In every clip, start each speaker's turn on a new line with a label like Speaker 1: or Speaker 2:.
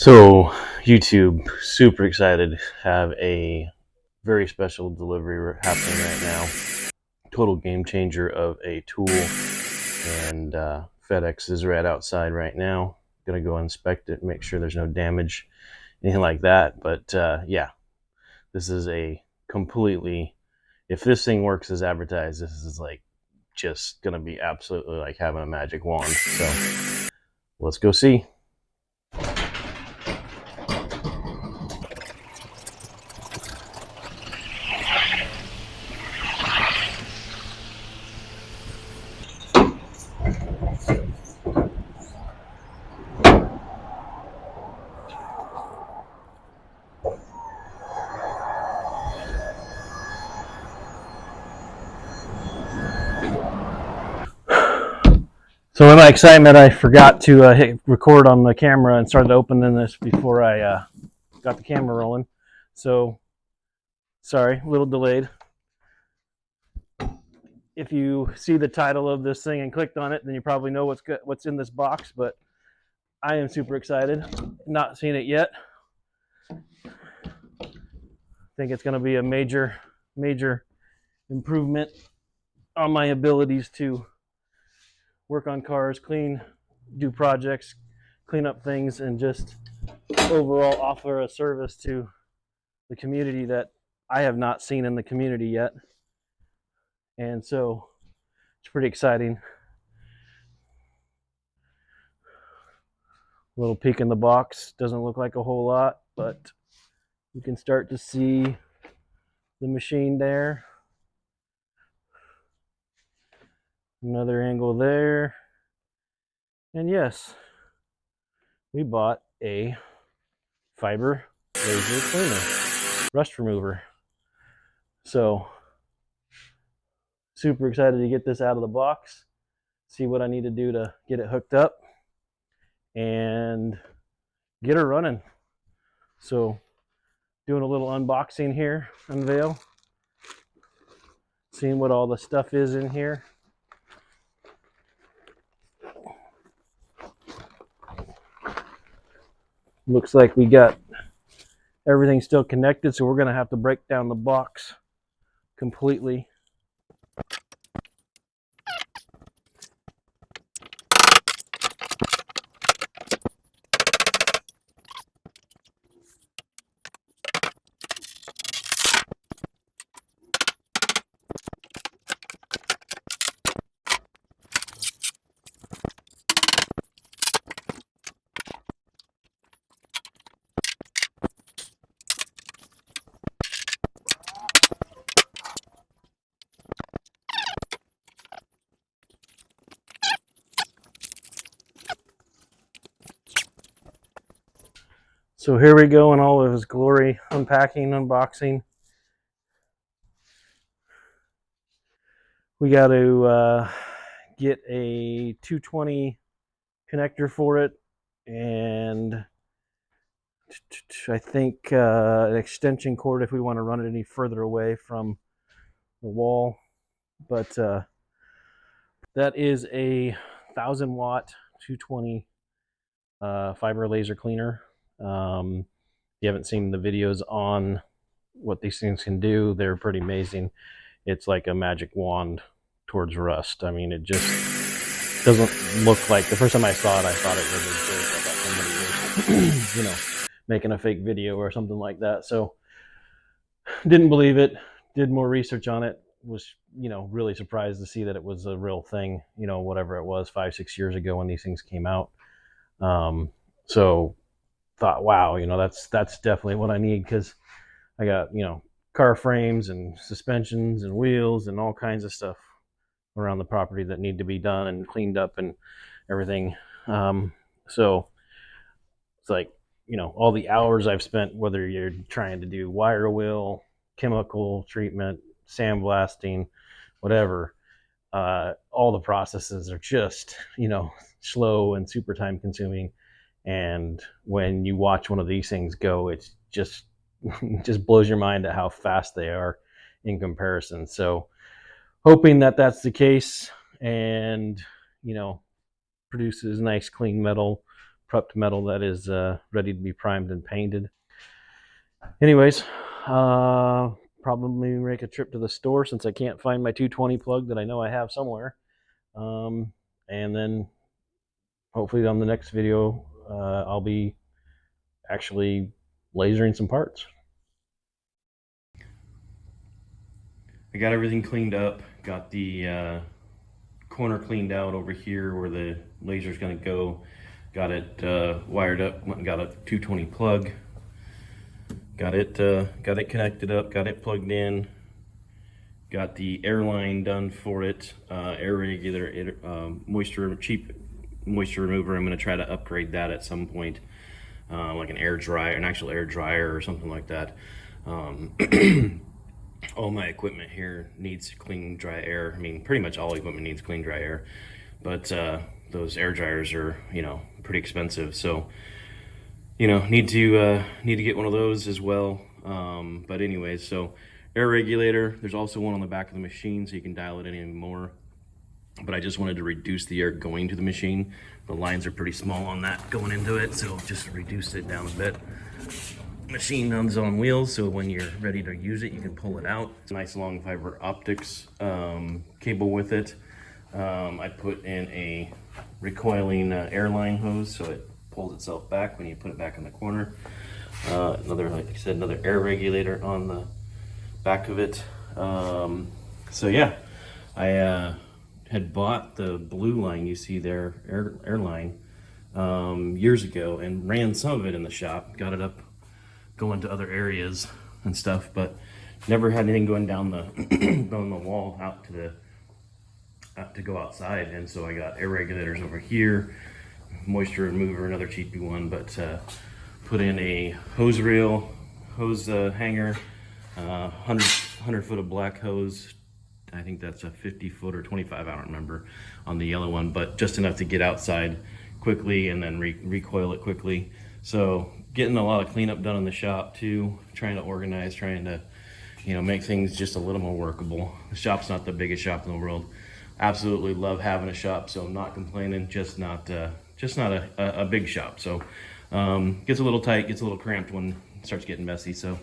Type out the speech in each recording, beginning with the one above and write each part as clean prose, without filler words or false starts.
Speaker 1: So, YouTube, super excited. Have a very special delivery happening right now. Total game changer of a tool, and FedEx is right outside right now. Gonna go inspect it, make sure there's no damage, anything like that. But yeah, this is a completely. If this thing works as advertised, this is like just gonna be absolutely like having a magic wand. So let's go see. So in my excitement, I forgot to hit record on the camera and started opening this before I got the camera rolling. So sorry, a little delayed. If you see the title of this thing and clicked on it, then you probably know what's in this box. But I am super excited. Not seen it yet. I think it's going to be a major improvement on my abilities to work on cars, do projects, clean up things, and just overall offer a service to the community that I have not seen in the community yet. And so it's pretty exciting. A little peek in the box. Doesn't look like a whole lot, but you can start to see the machine there. Another angle there. And yes, we bought a fiber laser cleaner, rust remover. So super excited to get this out of the box, see what I need to do to get it hooked up and get her running. So doing a little unboxing here, unveil, seeing what all the stuff is in here. Looks like we got everything still connected, so we're going to have to break down the box completely. So here we go in all of his glory, unpacking, unboxing. We got to get a 220 connector for it, and I think an extension cord if we want to run it any further away from the wall. But that is a 1,000-watt 220 fiber laser cleaner. If you haven't seen the videos on what these things can do, they're pretty amazing. It's like a magic wand towards rust. I mean, it just doesn't look like, the first time I saw it, I thought it was a joke. I thought somebody was, making a fake video or something like that. So didn't believe it, did more research on it, was, really surprised to see that it was a real thing, whatever it was 5-6 years ago when these things came out. So thought, wow, that's definitely what I need, because I got, car frames and suspensions and wheels and all kinds of stuff around the property that need to be done and cleaned up and everything. So it's like, all the hours I've spent, whether you're trying to do wire wheel, chemical treatment, sandblasting, whatever, all the processes are just, slow and super time consuming. And when you watch one of these things go, it's just blows your mind at how fast they are in comparison. So hoping that that's the case, and produces nice clean metal, prepped metal that is ready to be primed and painted. Anyways, probably make a trip to the store since I can't find my 220 plug that I know I have somewhere. And then hopefully on the next video, I'll be actually lasering some parts. I got everything cleaned up, got the corner cleaned out over here where the laser's gonna go. Got it wired up, went and got a 220 plug. Got it connected up, got it plugged in. Got the air line done for it, air regulator, cheap moisture remover. I'm gonna try to upgrade that at some point, like an air dryer, an actual air dryer or something like that. All my equipment here needs clean, dry air. I mean, pretty much all equipment needs clean, dry air, but those air dryers are, pretty expensive. So, need to get one of those as well. But anyways, so air regulator. There's also one on the back of the machine, so you can dial it in even more. But I just wanted to reduce the air going to the machine. The lines are pretty small on that going into it, so just reduce it down a bit. Machine runs on wheels, so when you're ready to use it, you can pull it out. It's a nice long fiber optics cable with it. I put in a recoiling airline hose, so it pulls itself back when you put it back in the corner. Another, like I said, another air regulator on the back of it. So yeah, I had bought the blue line you see there, airline, years ago, and ran some of it in the shop. Got it up going to other areas and stuff, but never had anything going down the down the wall out to go outside. And so I got air regulators over here, moisture remover, another cheapy one, but put in a hose reel, hose hanger, 100 foot of black hose. I think that's a 50 foot or 25, I don't remember, on the yellow one, but just enough to get outside quickly and then recoil it quickly. So getting a lot of cleanup done in the shop too, trying to organize, trying to make things just a little more workable. The shop's not the biggest shop in the world. Absolutely love having a shop, so I'm not complaining, just not a big shop. So gets a little tight, gets a little cramped when it starts getting messy, so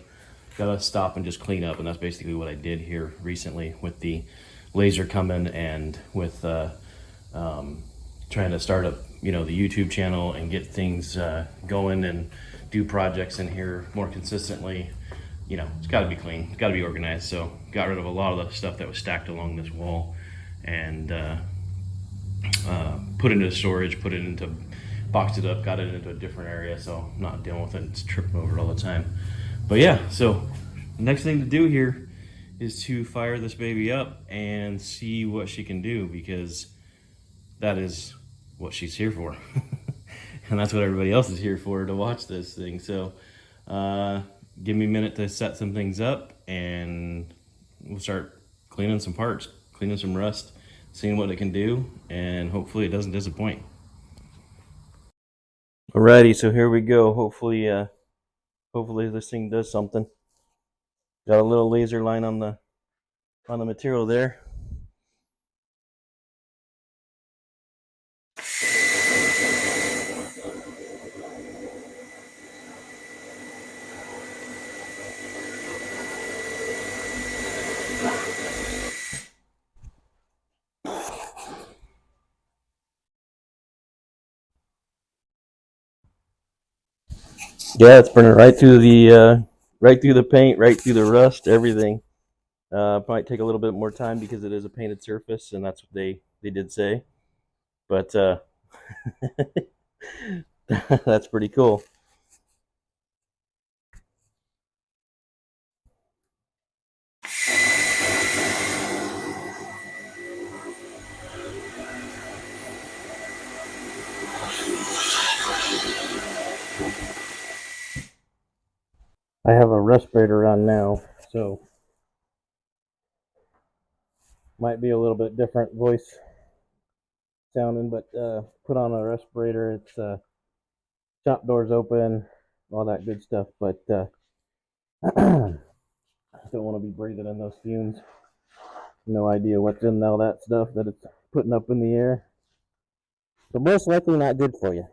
Speaker 1: gotta stop and just clean up. And that's basically what I did here recently with the laser coming, and with trying to start up the YouTube channel and get things going and do projects in here more consistently. It's got to be clean, it's got to be organized. So got rid of a lot of the stuff that was stacked along this wall, and put it into storage, boxed it up, got it into a different area, so I'm not dealing with it. It's tripping over all the time. But yeah, so next thing to do here is to fire this baby up and see what she can do, because that is what she's here for. And that's what everybody else is here for, to watch this thing. So give me a minute to set some things up, and we'll start cleaning some parts, cleaning some rust, seeing what it can do, and hopefully it doesn't disappoint. Alrighty, so here we go. Hopefully this thing does something. Got a little laser line on the material there. Yeah, it's burning right through the paint, right through the rust, everything. Might take a little bit more time because it is a painted surface, and that's what they did say. But that's pretty cool. I have a respirator on now, so might be a little bit different voice sounding, but put on a respirator. It's shop doors open, all that good stuff, but don't want to be breathing in those fumes. No idea what's in all that stuff that it's putting up in the air. So most likely not good for you.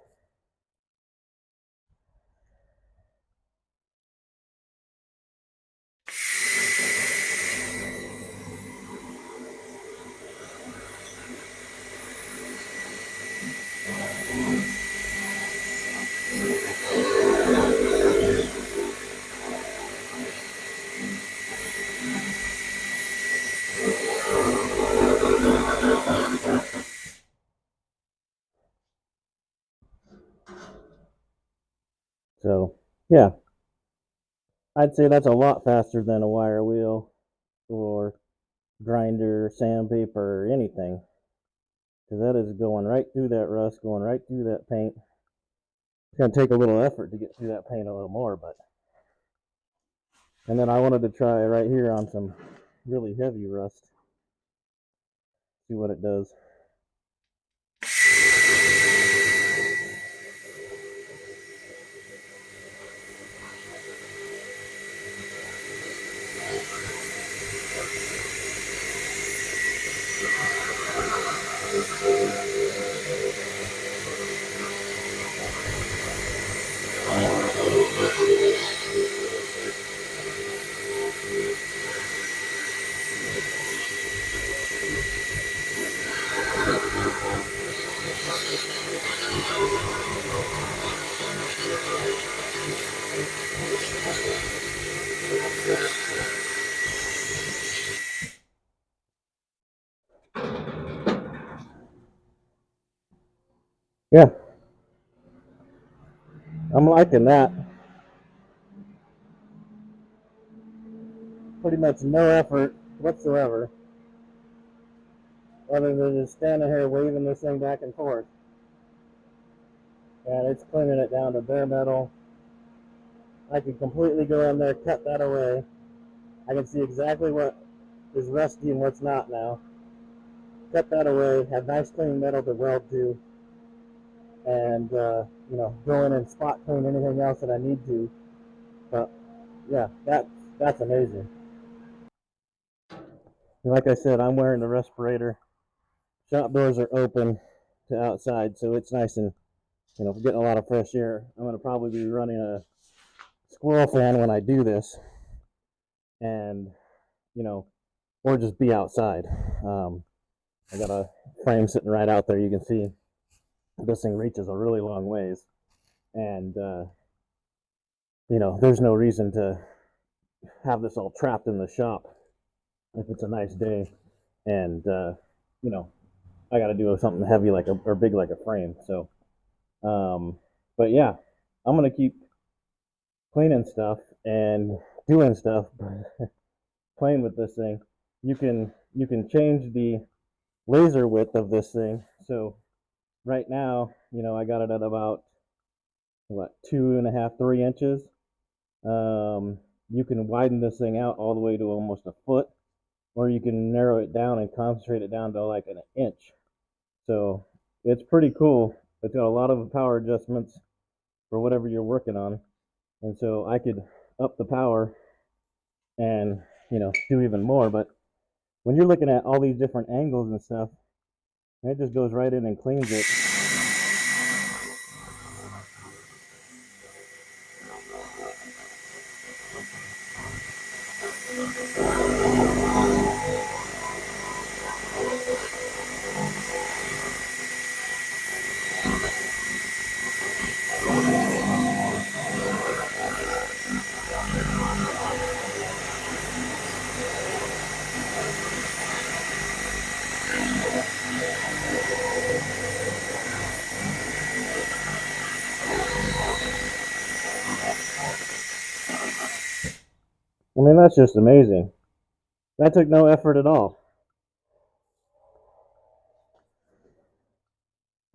Speaker 1: So yeah, I'd say that's a lot faster than a wire wheel or grinder, sandpaper, or anything, because that is going right through that rust, going right through that paint. It's gonna take a little effort to get through that paint a little more, but. And then I wanted to try right here on some really heavy rust, see what it does. Yeah, I'm liking that. Pretty much no effort whatsoever, other than just standing here waving this thing back and forth. And it's cleaning it down to bare metal. I could completely go in there, cut that away. I can see exactly what is rusty and what's not now. Cut that away, have nice clean metal to weld to, and go in and spot clean anything else that I need to. But yeah, that's amazing. And like I said, I'm wearing the respirator. Shop doors are open to outside, so it's nice and getting a lot of fresh air. I'm gonna probably be running a squirrel fan when I do this, and you know, or just be outside. I got a frame sitting right out there. You can see this thing reaches a really long ways, and there's no reason to have this all trapped in the shop if it's a nice day, and you know, I got to do something heavy like or big like a frame. So, but yeah, I'm gonna keep cleaning stuff and doing stuff, playing with this thing. You can change the laser width of this thing. So right now, I got it at about what 2.5, 3 inches. Um, you can widen this thing out all the way to almost a foot, or you can narrow it down and concentrate it down to like an inch. So it's pretty cool. It's got a lot of power adjustments for whatever you're working on, and so I could up the power and do even more. But when you're looking at all these different angles and stuff, it just goes right in and cleans it. I mean, that's just amazing. That took no effort at all.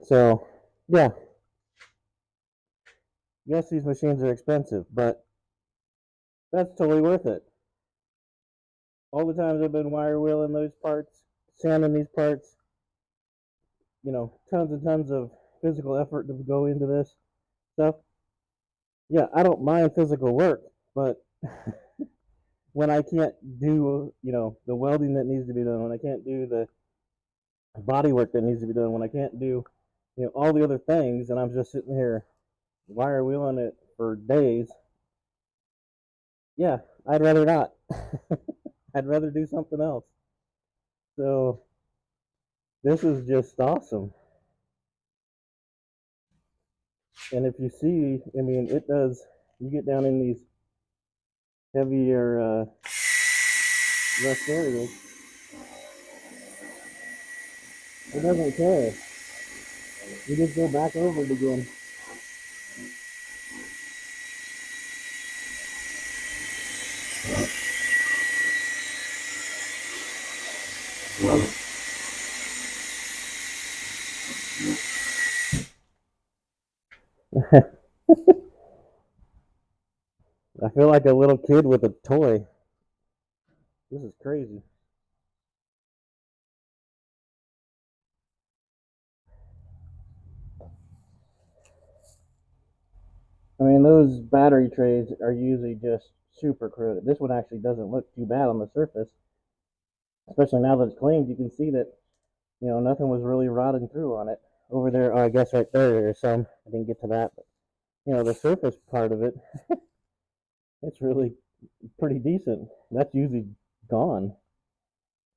Speaker 1: So, yeah, yes, these machines are expensive, but that's totally worth it. All the times I've been wire wheeling those parts, sanding these parts, tons and tons of physical effort to go into this stuff. Yeah, I don't mind physical work, but when I can't do, the welding that needs to be done, when I can't do the body work that needs to be done, when I can't do, all the other things, and I'm just sitting here wire wheeling it for days, yeah, I'd rather not. I'd rather do something else. So this is just awesome. And if you see, I mean, it does. You get down in these heavier rust areas, it doesn't care. You just go back over it again. I feel like a little kid with a toy. This is crazy. I mean, those battery trays are usually just super corroded. This one actually doesn't look too bad on the surface, especially now that it's cleaned. You can see that nothing was really rotting through on it. Over there, oh, I guess right there's some. I didn't get to that, but the surface part of it, it's really pretty decent. That's usually gone,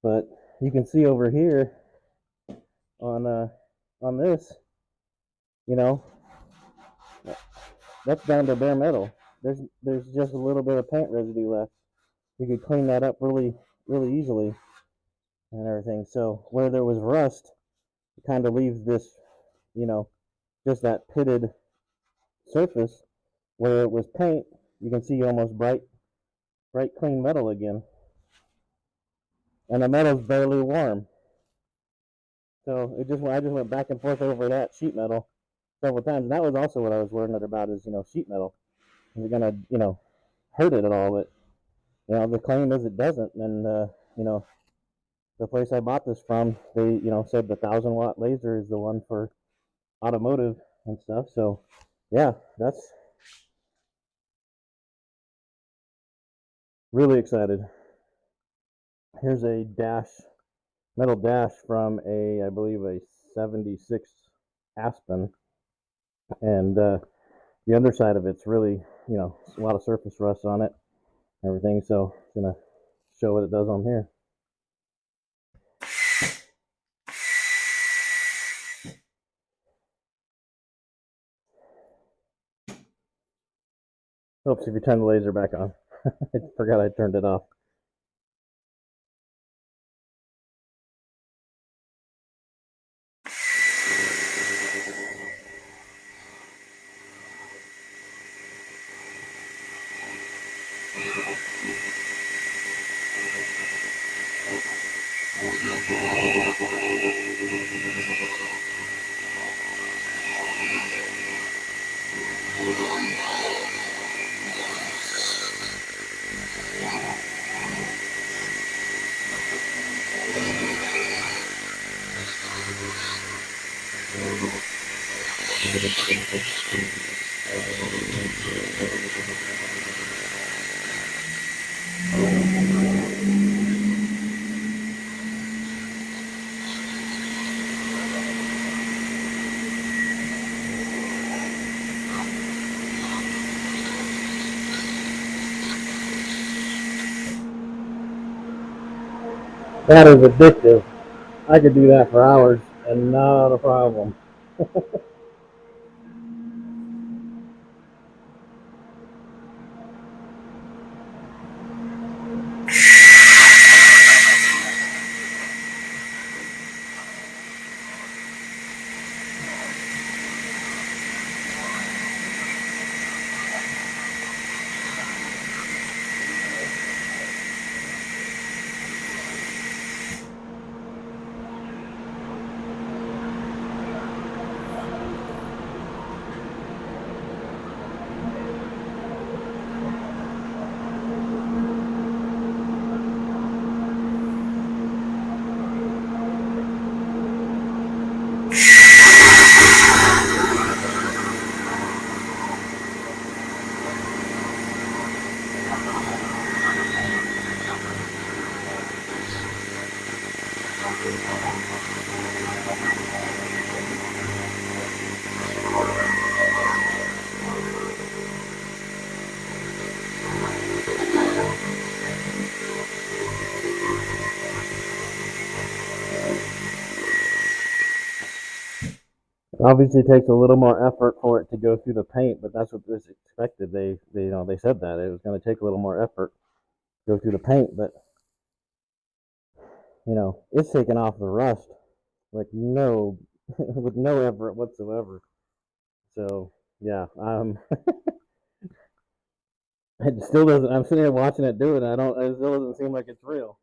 Speaker 1: but you can see over here on this, you know, that's down to bare metal. There's just a little bit of paint residue left. You could clean that up really easily and everything. So where there was rust, it kind of leaves this, you know, just that pitted surface. Where it was paint, you can see almost bright clean metal again, and the metal's barely warm. So I just went back and forth over that sheet metal several times, and that was also what I was worried about is sheet metal. Is it gonna hurt it at all? But the claim is it doesn't, and you know the place I bought this from, they said the 1,000-watt laser is the one for automotive and stuff. So yeah, that's really excited. Here's a metal dash from I believe a 76 Aspen, and the underside of it's really a lot of surface rust on it, and everything. So I'm gonna show what it does on here. Oops, if you turn the laser back on, I forgot I turned it off. That is addictive. I could do that for hours and not a problem. Obviously, it takes a little more effort for it to go through the paint, but that's what was expected. They said that it was going to take a little more effort to go through the paint, but it's taken off the rust like no, with no effort whatsoever. So yeah, it still doesn't. I'm sitting here watching it do it. I don't. It still doesn't seem like it's real.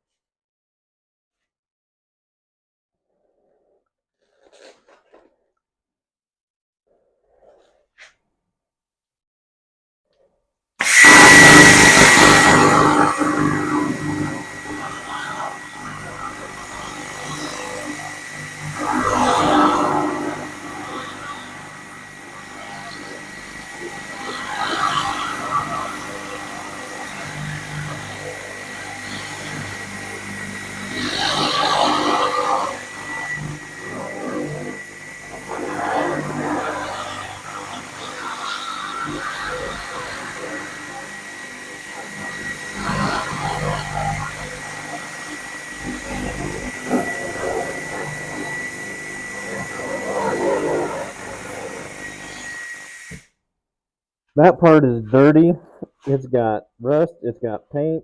Speaker 1: That part is dirty. It's got rust. It's got paint.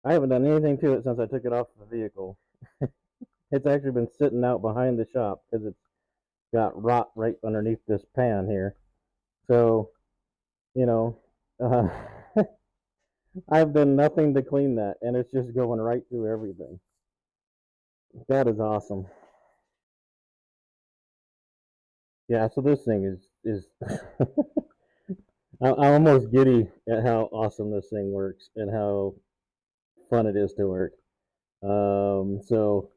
Speaker 1: I haven't done anything to it since I took it off the vehicle. It's actually been sitting out behind the shop because it's got rot right underneath this pan here. So, you know, uh, I've done nothing to clean that, and it's just going right through everything. That is awesome. Yeah, so this thing is I'm almost giddy at how awesome this thing works and how fun it is to work. So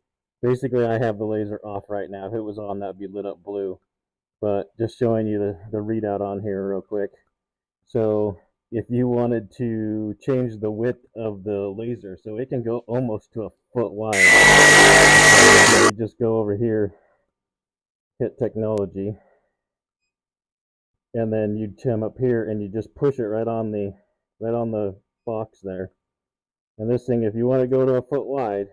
Speaker 1: basically, I have the laser off right now. If it was on, that'd be lit up blue. But just showing you the readout on here real quick. So if you wanted to change the width of the laser, so it can go almost to a foot wide. So you just go over here, hit technology, and then you come up here and you just push it right on the box there. And this thing, if you want to go to a foot wide,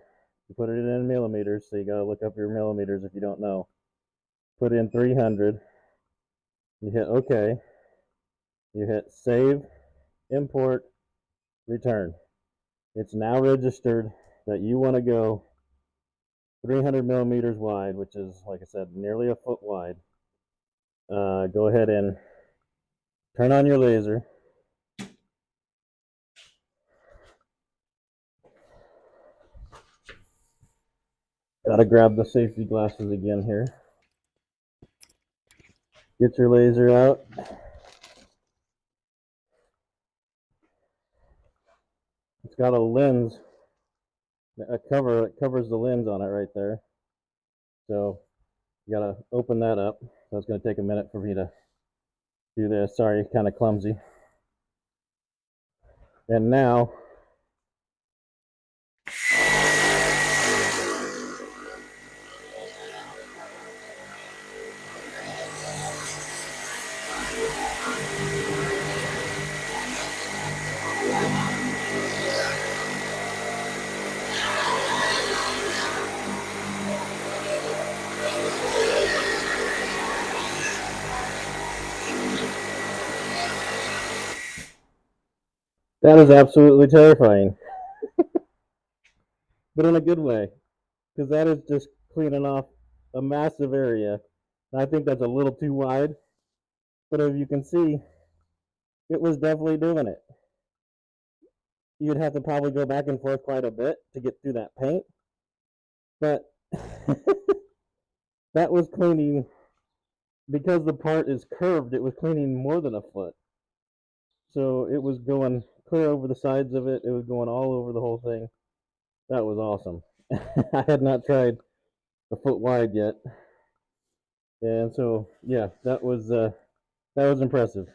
Speaker 1: you put it in millimeters. So you gotta look up your millimeters if you don't know. Put in 300. You hit OK. You hit save, import, return. It's now registered that you want to go 300 millimeters wide, which is, like I said, nearly a foot wide. Go ahead and turn on your laser. Gotta grab the safety glasses again here. Get your laser out. It's got a lens, a cover that covers the lens on it right there. So you gotta open that up. So it's gonna take a minute for me to do this. Sorry, kind of clumsy. And now that is absolutely terrifying, but in a good way, because that is just cleaning off a massive area. And I think that's a little too wide, but as you can see, it was definitely doing it. You'd have to probably go back and forth quite a bit to get through that paint, but that was cleaning because the part is curved. It was cleaning more than a foot, so it was going clear over the sides of it. It was going all over the whole thing. That was awesome. I had not tried a foot wide yet, and so yeah, that was impressive.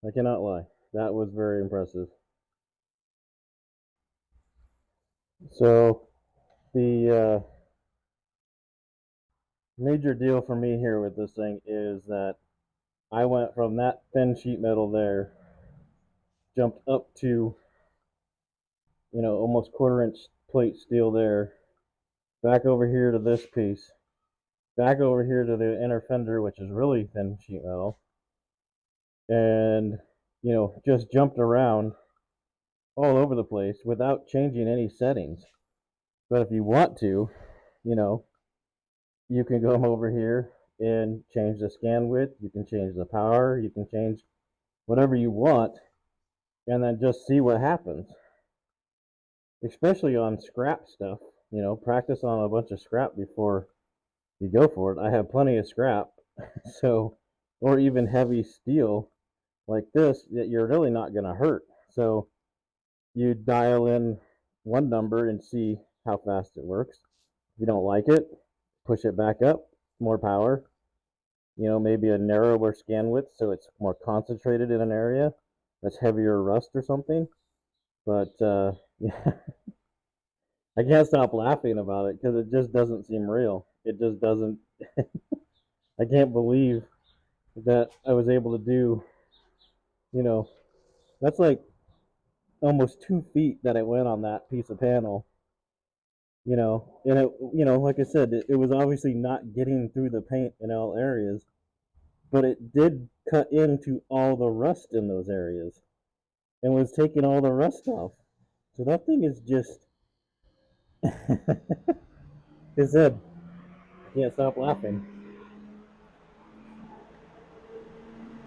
Speaker 1: I cannot lie. That was very impressive. So the major deal for me here with this thing is that I went from that thin sheet metal there, jumped up to almost quarter-inch plate steel there, back over here to this piece, back over here to the inner fender, which is really thin sheet metal, and just jumped around all over the place without changing any settings. But if you want to, you know, you can go over here and change the scan width, you can change the power, you can change whatever you want, and then just see what happens. Especially on scrap stuff, practice on a bunch of scrap before you go for it. I have plenty of scrap, so, or even heavy steel like this that you're really not going to hurt. So you dial in one number and see how fast it works. If you don't like it, push it back up, more power. Maybe a narrower scan width so it's more concentrated in an area that's heavier rust or something. But yeah, I can't stop laughing about it because it just doesn't seem real. It just doesn't. I can't believe that I was able to do. You know, that's like almost 2 feet that it went on that piece of panel. And like I said, it was obviously not getting through the paint in all areas, but it did cut into all the rust in those areas and was taking all the rust off. So that thing is just, it said, I can't stop laughing.